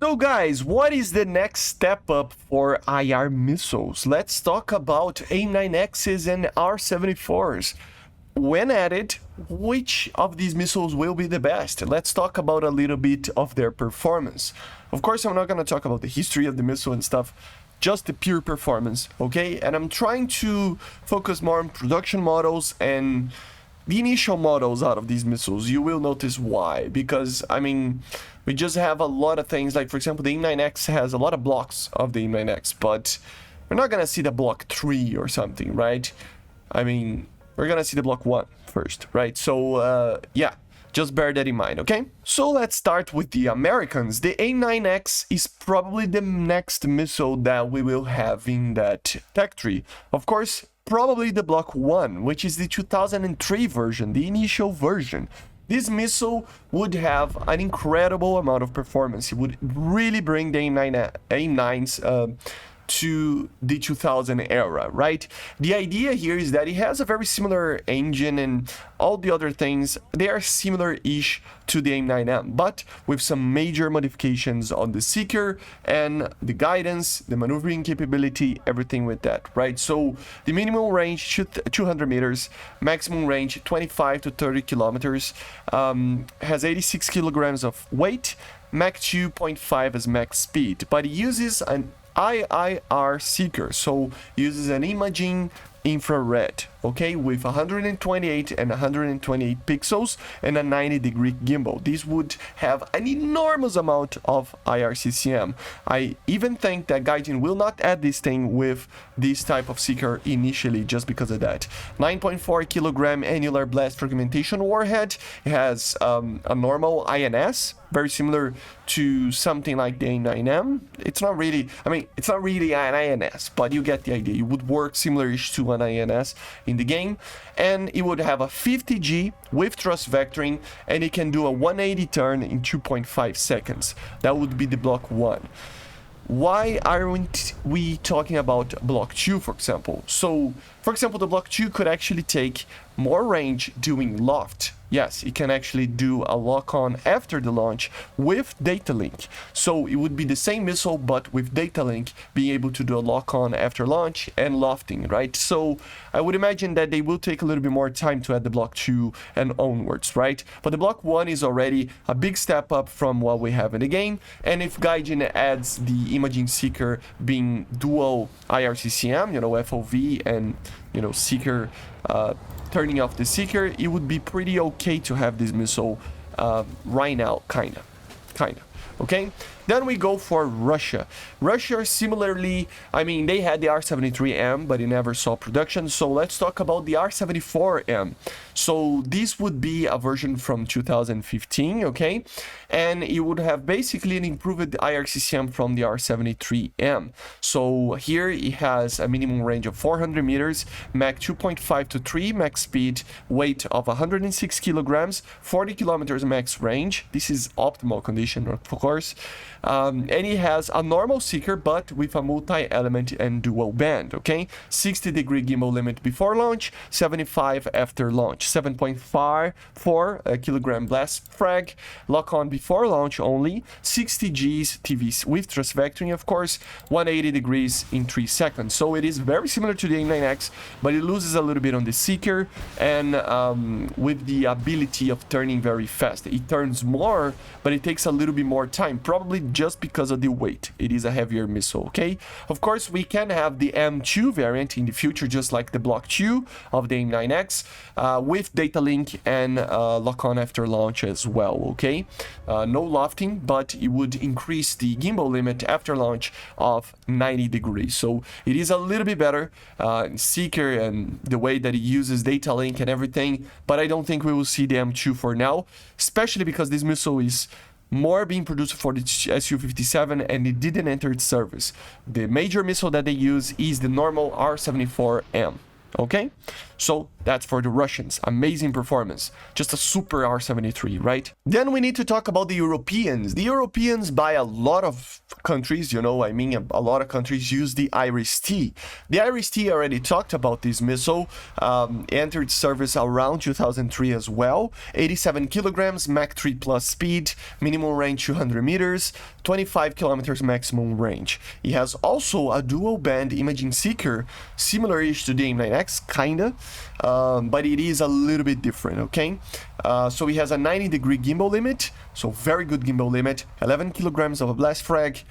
So guys, what is the next step up for IR missiles? Let's talk about AIM-9X's and R-74's. When added, which of these missiles will be the best? Let's talk about a little bit of their performance. Of course, I'm not going to talk about the history of the missile and stuff, just the pure performance, okay? And I'm trying to focus more on production models and the initial models out of these missiles. You will notice why, because, I mean, we just have a lot of things, like, for example, the AIM-9X has a lot of blocks of the AIM-9X, but we're not going to see the block 3 or something, right? I mean, we're going to see the block 1 first, right? So, yeah, just bear that in mind, okay? So let's start with the Americans. The AIM-9X is probably the next missile that we will have in that tech tree. Of course, probably the block 1, which is the 2003 version, the initial version. This missile would have an incredible amount of performance. It would really bring the AIM-9s to the 2000 era, right? The idea here is that it has a very similar engine and all the other things. They are similar-ish to the AIM-9M, but with some major modifications on the seeker and the guidance, the maneuvering capability, everything with that, right? So the minimum range 200 meters, maximum range 25 to 30 kilometers, has 86 kilograms of weight, Mach 2.5 as max speed, but it uses an IIR seeker, so uses an imaging infrared, okay, with 128 and 128 pixels and a 90-degree gimbal. This would have an enormous amount of IRCCM. I even think that Gaijin will not add this thing with this type of seeker initially, just because of that. 9.4 kilogram annular blast fragmentation warhead. It has a normal INS, very similar to something like the AIM-9M. It's not really, I mean, it's not really an INS, but you get the idea. It would work similar-ish to an INS in the game, and it would have a 50G with thrust vectoring, and it can do a 180 turn in 2.5 seconds. That would be the block 1. Why aren't we talking about block 2, for example? So, for example, the block 2 could actually take more range doing loft. Yes, it can actually do a lock-on after the launch with data link. So it would be the same missile, but with data link being able to do a lock-on after launch and lofting, right? So I would imagine that they will take a little bit more time to add the block 2 and onwards, right? But the block 1 is already a big step up from what we have in the game. And if Gaijin adds the imaging seeker being dual IRCCM, you know, FOV and, you know, seeker, turning off the seeker, it would be pretty okay to have this missile right now, kinda, okay? Then we go for Russia. Russia similarly, I mean, they had the R-73M, but it never saw production. So let's talk about the R-74M. So this would be a version from 2015, okay? And it would have basically an improved IRCCM from the R-73M. So here it has a minimum range of 400 meters, Mach 2.5 to 3, max speed, weight of 106 kilograms, 40 kilometers max range. This is optimal condition, of course. And it has a normal seeker, but with a multi-element and dual band, okay? 60-degree gimbal limit before launch, 75 after launch, 7.4 kilogram blast frag, lock-on before launch only, 60 Gs TV with thrust vectoring, of course, 180 degrees in 3 seconds. So it is very similar to the AIM-9X, but it loses a little bit on the seeker and with the ability of turning very fast. It turns more, but it takes a little bit more time, probably just because of the weight. It is a heavier missile, okay? Of course, we can have the M2 variant in the future, just like the Block 2 of the AIM-9X, with data link and lock-on after launch as well, okay? No lofting, but it would increase the gimbal limit after launch of 90 degrees. So it is a little bit better seeker and the way that it uses data link and everything, but I don't think we will see the M2 for now, especially because this missile is more being produced for the Su-57 and it didn't enter its service. The major missile that they use is the normal R-74M, okay? So That's for the Russians. Amazing performance. Just a super R-73, right? Then we need to talk about the Europeans. The Europeans, by a lot of countries, a lot of countries use the IRIST. The IRIST already talked about this missile. Entered service around 2003 as well. 87 kilograms, Mach 3 plus speed, minimum range 200 meters, 25 kilometers maximum range. It has also a dual band imaging seeker, similar-ish to the AIM-9X, kinda. But it is a little bit different, okay? So it has a 90-degree gimbal limit, so very good gimbal limit, 11 kilograms of a blast frag,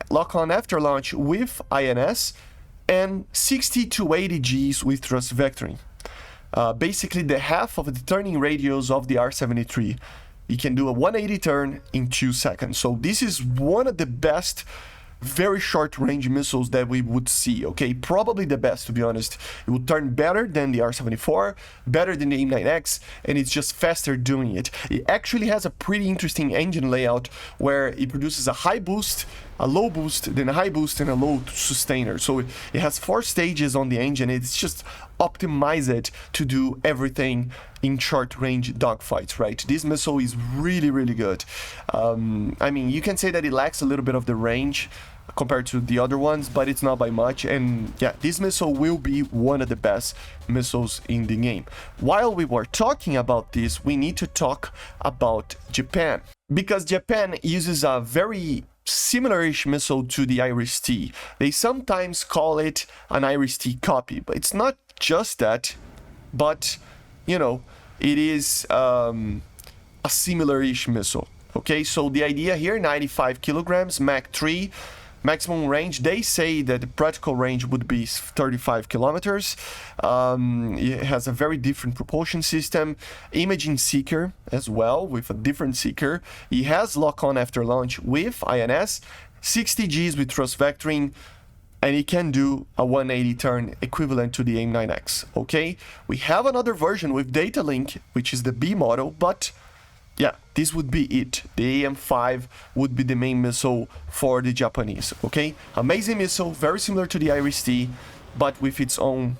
lock-on after launch with INS, and 60 to 80 Gs with thrust vectoring. Basically the half of the turning radius of the R-73. You can do a 180 turn in 2 seconds. So this is one of the best very short range missiles that we would see, okay? Probably the best, to be honest. It would turn better than the R-74, better than the AIM-9X, and it's just faster doing it. It actually has a pretty interesting engine layout where it produces a high boost, a low boost, then a high boost, and a low sustainer. So it has 4 stages on the engine. It's just optimized to do everything in short range dogfights, right? This missile is really, really good. You can say that it lacks a little bit of the range compared to the other ones, but it's not by much. And yeah, this missile will be one of the best missiles in the game. While we were talking about this, we need to talk about Japan, because Japan uses a very similar-ish missile to the IRIST. They sometimes call it an IRIST copy, but it's not just that, but it is a similar-ish missile. Okay, so the idea here, 95 kilograms, Mach 3, maximum range. They say that the practical range would be 35 kilometers. It has a very different propulsion system, imaging seeker as well, with a different seeker. It has lock-on after launch with INS, 60 Gs with thrust vectoring, and it can do a 180 turn equivalent to the AIM-9X, okay? We have another version with data link, which is the B model, but yeah, this would be it. The AIM-5 would be the main missile for the Japanese, okay? Amazing missile, very similar to the IRIST, but with its own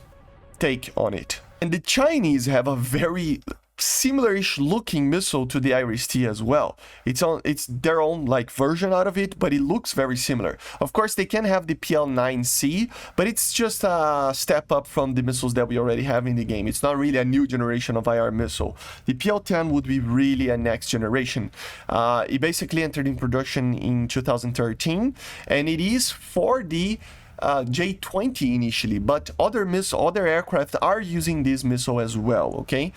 take on it. And the Chinese have a very similar-ish looking missile to the IRIST as well. It's their own version out of it, but it looks very similar. Of course, they can have the PL-9C, but it's just a step up from the missiles that we already have in the game. It's not really a new generation of IR missile. The PL-10 would be really a next generation. It basically entered in production in 2013, and it is for the J-20 initially, but other aircraft are using this missile as well, okay?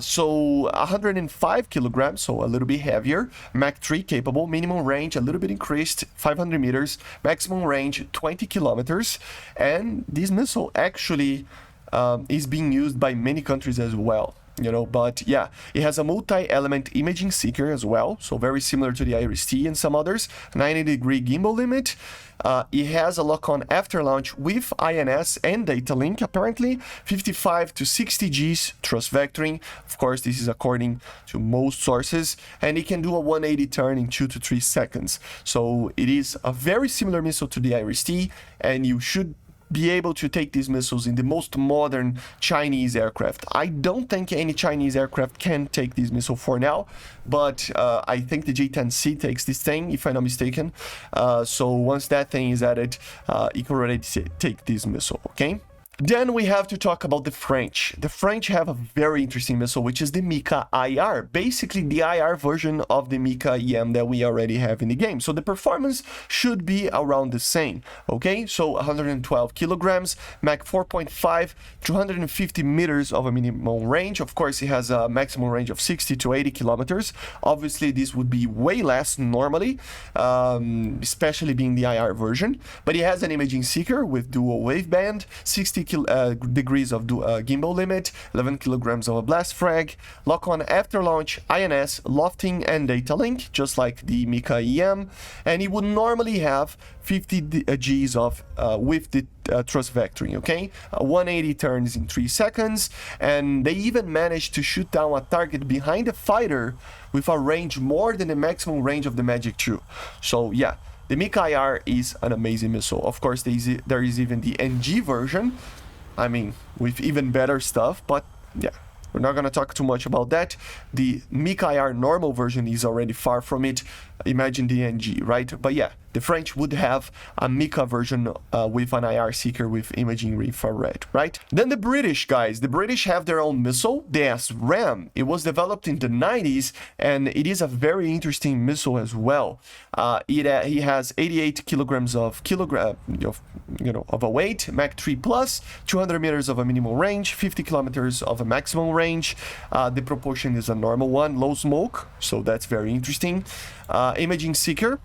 So 105 kilograms, so a little bit heavier, Mach 3 capable, minimum range a little bit increased, 500 meters, maximum range 20 kilometers, and this missile actually is being used by many countries as well. But yeah, it has a multi-element imaging seeker as well, so very similar to the IRIST and some others, 90-degree gimbal limit. It has a lock-on after launch with INS and data link, apparently 55 to 60 Gs thrust vectoring. Of course, this is according to most sources, and it can do a 180 turn in 2 to 3 seconds. So it is a very similar missile to the IRIST, and you should be able to take these missiles in the most modern Chinese aircraft. I don't think any Chinese aircraft can take this missile for now, but I think the J-10C takes this thing, if I'm not mistaken. So once that thing is added, it can already take this missile, okay? Then we have to talk about the French. The French have a very interesting missile, which is the Mika IR. Basically, the IR version of the Mika EM that we already have in the game. So the performance should be around the same, okay? So 112 kilograms, Mach 4.5, 250 meters of a minimum range. Of course, it has a maximum range of 60 to 80 kilometers. Obviously, this would be way less normally, especially being the IR version. But it has an imaging seeker with dual waveband, 60 degrees of gimbal limit, 11 kilograms of a blast frag, lock-on after launch, INS, lofting, and data link, just like the Mika EM, and it would normally have 50 Gs of with the thrust vectoring, okay? 180 turns in 3 seconds, and they even managed to shoot down a target behind a fighter with a range more than the maximum range of the Magic 2. So yeah, the Mika IR is an amazing missile. Of course, there is even the NG version, with even better stuff, but yeah, we're not going to talk too much about that. The MiG-IR normal version is already far from it. Imagine the NG, right? But yeah, the French would have a Mika version with an IR seeker with imaging infrared, right? Then the British, guys. The British have their own missile, the SRAM. It was developed in the 90s, and it is a very interesting missile as well. He has 88 kilograms of a weight, Mach 3 plus, 200 meters of a minimal range, 50 kilometers of a maximum range. The propulsion is a normal one, low smoke, so that's very interesting. Imaging seeker,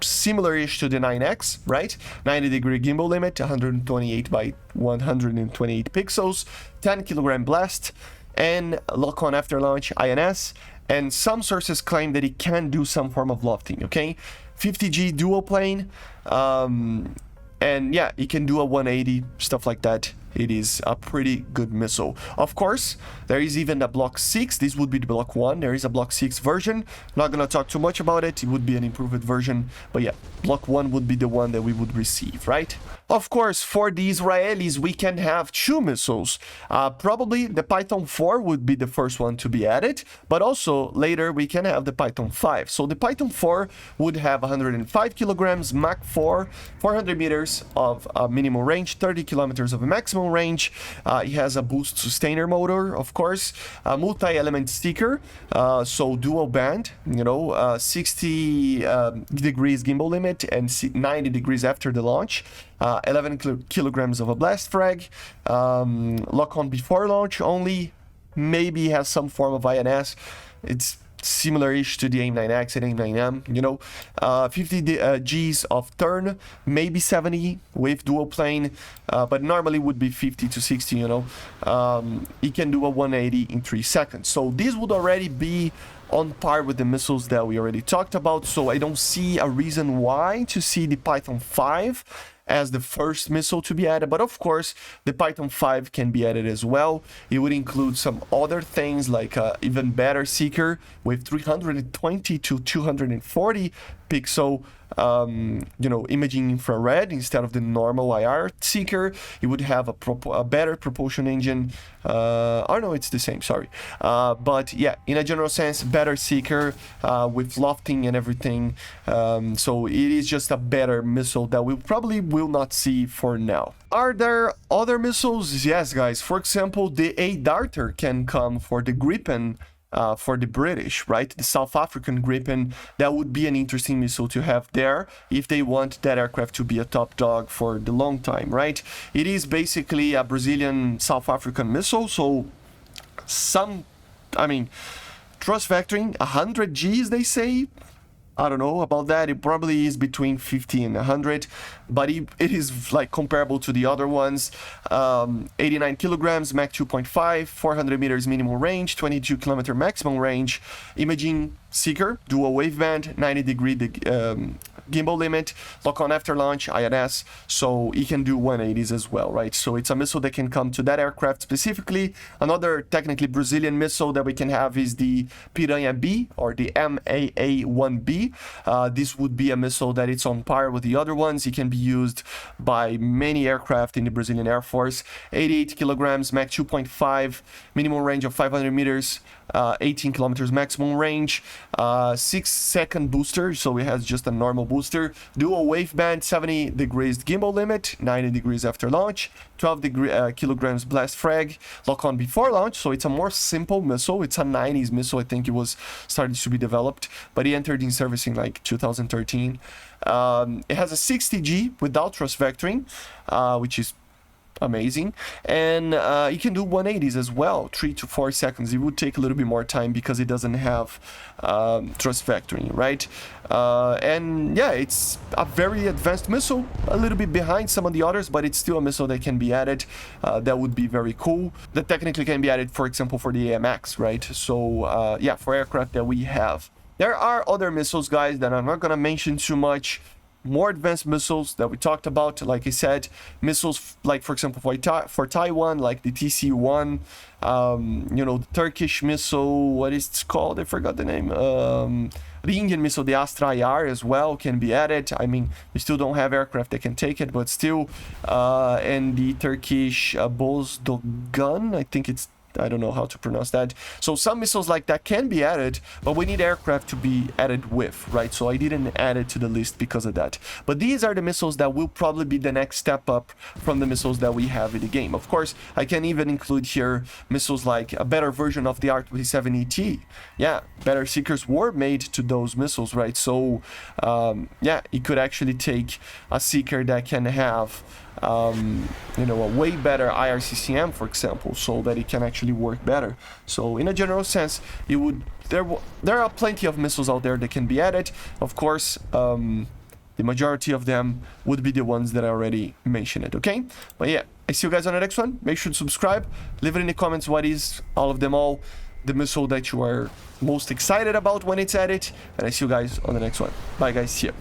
similar-ish to the 9X, right? 90-degree gimbal limit, 128 by 128 pixels, 10 kilogram blast, and lock-on after launch INS. And some sources claim that it can do some form of lofting, okay? 50G dual plane, and yeah, it can do a 180, stuff like that. It is a pretty good missile. Of course, there is even a Block 6. This would be the Block 1. There is a Block 6 version. Not gonna talk too much about it. It would be an improved version. But yeah, Block 1 would be the one that we would receive, right? Of course, for the Israelis, we can have 2 missiles. Probably the PYTHON-4 would be the first one to be added. But also, later, we can have the PYTHON-5. So the PYTHON-4 would have 105 kilograms, Mach 4, 400 meters of minimum range, 30 kilometers of a maximum range. It has a boost sustainer motor, of course, a multi-element sticker, so dual band, 60 degrees gimbal limit and 90 degrees after the launch. 11 kilograms of a blast frag, lock on before launch only, maybe has some form of INS. It's similar-ish to the AIM-9X and AIM-9M, 50 Gs of turn, maybe 70 with dual plane, but normally would be 50 to 60, it can do a 180 in 3 seconds. So this would already be on par with the missiles that we already talked about, so I don't see a reason why to see the PYTHON-5 as the first missile to be added. But of course, the PYTHON-5 can be added as well. It would include some other things like even better seeker with 320 to 240 pixel imaging infrared instead of the normal IR seeker. It would have a better propulsion engine. Oh no, it's the same, sorry. But yeah, in a general sense, better seeker with lofting and everything. So it is just a better missile that we probably will not see for now. Are there other missiles? Yes, guys. For example, the A-Darter can come for the Gripen. For the British, right? The South African Gripen, that would be an interesting missile to have there if they want that aircraft to be a top dog for the long time, right? It is basically a Brazilian South African missile, so thrust vectoring, 100 Gs, they say. I don't know about that. It probably is between 50 and 100, but it is like comparable to the other ones. 89 kilograms, Mach 2.5, 400 meters minimum range, 22 kilometer maximum range. Imaging seeker, dual waveband, 90-degree gimbal limit, lock on after launch, INS, so it can do 180s as well, right? So it's a missile that can come to that aircraft specifically. Another technically Brazilian missile that we can have is the Piranha B, or the MAA-1B. This would be a missile that it's on par with the other ones. It can be used by many aircraft in the Brazilian Air Force. 88 kilograms, Mach 2.5, minimum range of 500 meters, 18 kilometers maximum range, 6-second booster, so it has just a normal booster, dual waveband, 70 degrees gimbal limit, 90 degrees after launch, 12 kilograms blast frag, lock on before launch, so it's a more simple missile. It's a 90s missile. I think it was started to be developed, but it entered in service in like 2013. It has a 60G without thrust vectoring, which is amazing, and you can do 180s as well, 3 to 4 seconds. It would take a little bit more time because it doesn't have thrust vectoring, right? And yeah, it's a very advanced missile, a little bit behind some of the others, but it's still a missile that can be added. That would be very cool. That technically can be added, for example, for the AMX, right? So yeah, for aircraft that we have. There are other missiles, guys, that I'm not gonna mention too much. More advanced missiles that we talked about, like I said, missiles like, for example, for Taiwan, like the TC-1, the Turkish missile, what is it called? I forgot the name. The Indian missile, the Astra IR as well, can be added. I mean, we still don't have aircraft that can take it, but still. And the Turkish Bozdogan, I think it's I don't know how to pronounce that. So some missiles like that can be added, but we need aircraft to be added with, right? So I didn't add it to the list because of that. But these are the missiles that will probably be the next step up from the missiles that we have in the game. Of course, I can even include here missiles like a better version of the R-27ET. Yeah, better seekers were made to those missiles, right? So yeah, it could actually take a seeker that can have you know, a way better IRCCM, for example, so that it can actually work better. So in a general sense, it would there are plenty of missiles out there that can be added. Of course, the majority of them would be the ones that I already mentioned, okay? But yeah, I see you guys on the next one. Make sure to subscribe, leave it in the comments what is all of them all the missile that you are most excited about when it's added, and I see you guys on the next one. Bye guys, see ya.